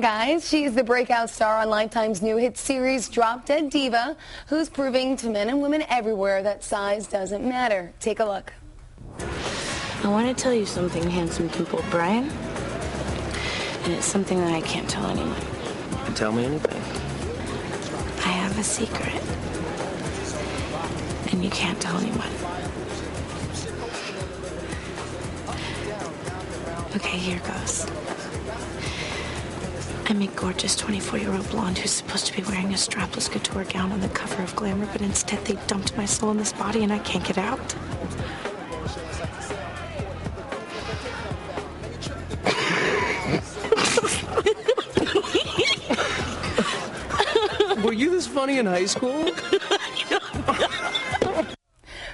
guys. She's the breakout star on Lifetime's new hit series, Drop Dead Diva, who's proving to men and women everywhere that size doesn't matter. Take a look. I want to tell you something, handsome dimpled Brian. And it's something that I can't tell anyone. Tell me anything. I have a secret. And you can't tell anyone. Okay, here goes. I'm a gorgeous 24-year-old blonde who's supposed to be wearing a strapless couture gown on the cover of Glamour, but instead they dumped my soul in this body and I can't get out. Were you this funny in high school?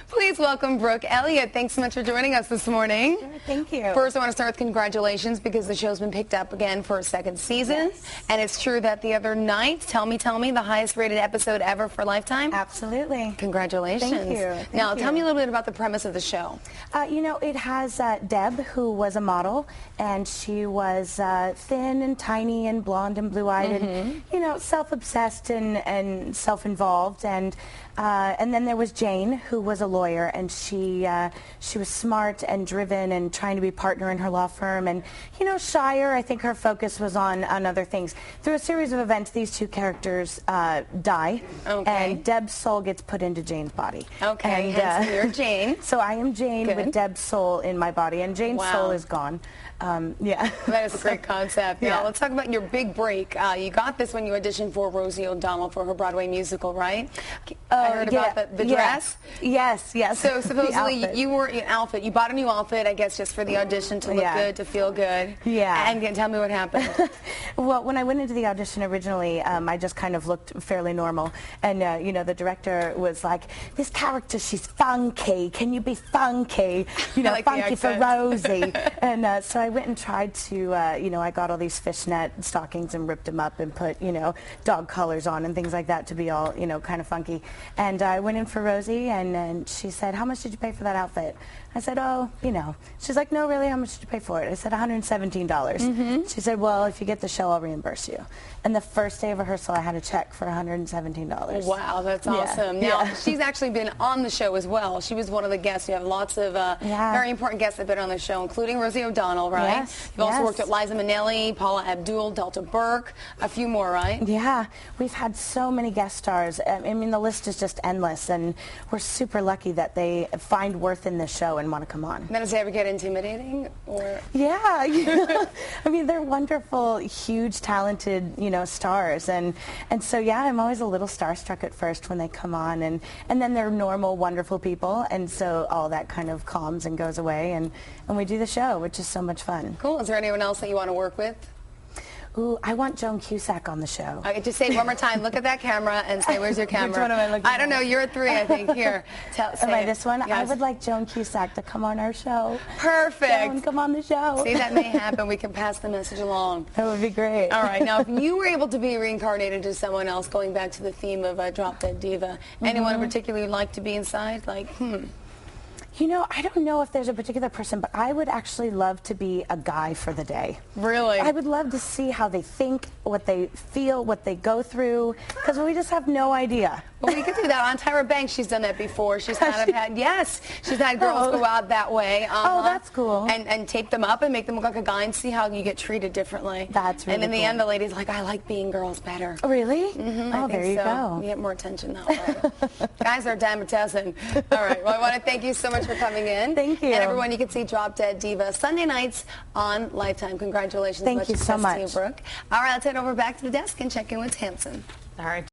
Please welcome Brooke Elliott. Thanks so much for joining us this morning. Sure, thank you. First, I want to start with congratulations because the show's been picked up again for a second season. Yes. And it's true that the other night, tell me, the highest rated episode ever for Lifetime? Absolutely. Congratulations. Thank you. Now, tell me a little bit about the premise of the show. You know, it has Deb, who was a model, and she was thin and tiny and blonde and blue-eyed and, you know, self-obsessed and self-involved. And then there was Jane, who was a lawyer, and she was smart and driven and trying to be a partner in her law firm. And, you know, shyer. I think her focus was on other things. Through a series of events, these two characters die, and Deb's soul gets put into Jane's body. Okay, and, so you're Jane. So I am Jane with Deb's soul in my body, and Jane's soul is gone. Yeah. That is a great concept. Now, let's talk about your big break. You got this when you auditioned for Rosie O'Donnell for her Broadway musical, right? I heard about the dress. Yes, yes. So supposedly you were in outfit. You bought a new outfit, I guess, just for the audition to look good, to feel good. Yeah. And tell me what happened. Well, when I went into the audition originally, I just kind of looked fairly normal. And, you know, the director was like, this character, she's funky. Can you be funky? You know, like funky for Rosie. And so I went and tried to, you know, I got all these fishnet stockings and ripped them up and put, you know, dog collars on and things like that to be all, you know, kind of funky. And I went in for Rosie, and she said, how much did you pay for that outfit? I said, oh, you know. She's like, no, really, how much did you pay for it? I said, $117. She said, well, if you get the show, I'll reimburse you. And the first day of rehearsal, I had a check for $117. Wow, that's awesome. Now, she's actually been on the show as well. She was one of the guests. You have lots of very important guests that have been on the show, including Rosie O'Donnell, right? Yes. You've also worked with Liza Minnelli, Paula Abdul, Delta Burke, a few more, right? Yeah, we've had so many guest stars. I mean, the list is just endless, and we're super lucky that they find worth in this show and want to come on. Now, does it ever get intimidating? Or? Yeah, I mean, they're wonderful, huge, talented, you know, stars, and so yeah, I'm always a little starstruck at first when they come on, and then they're normal, wonderful people, and so all that kind of calms and goes away, and we do the show, which is so much fun. Cool. Is there anyone else that you want to work with? Ooh, I want Joan Cusack on the show. Okay, just say it one more time. Look at that camera and say, where's your camera? Which one am I looking at? I don't know. You're at 3, I think. Here. Am I this one? Yes. I would like Joan Cusack to come on our show. Perfect. Joan, come on the show. See, that may happen. We can pass the message along. That would be great. All right. Now, if you were able to be reincarnated to someone else, going back to the theme of Drop Dead Diva, anyone in particular you'd like to be inside? Like, You know, I don't know if there's a particular person, but I would actually love to be a guy for the day. Really? I would love to see how they think, what they feel, what they go through, because we just have no idea. Well, we could do that. On Tyra Banks, she's done that before. She's kind of had, she's had girls go out that way. Oh, that's cool. And tape them up and make them look like a guy and see how you get treated differently. That's really And in the cool. end, the lady's like, I like being girls better. Really? I think there you go. You get more attention that way. Guys are damn All right. Well, I want to thank you so much for coming in. Thank you. And everyone, you can see Drop Dead Diva Sunday nights on Lifetime. Congratulations. Thank you so much. Brooke. All right, let's head over back to the desk and check in with Hanson. All right.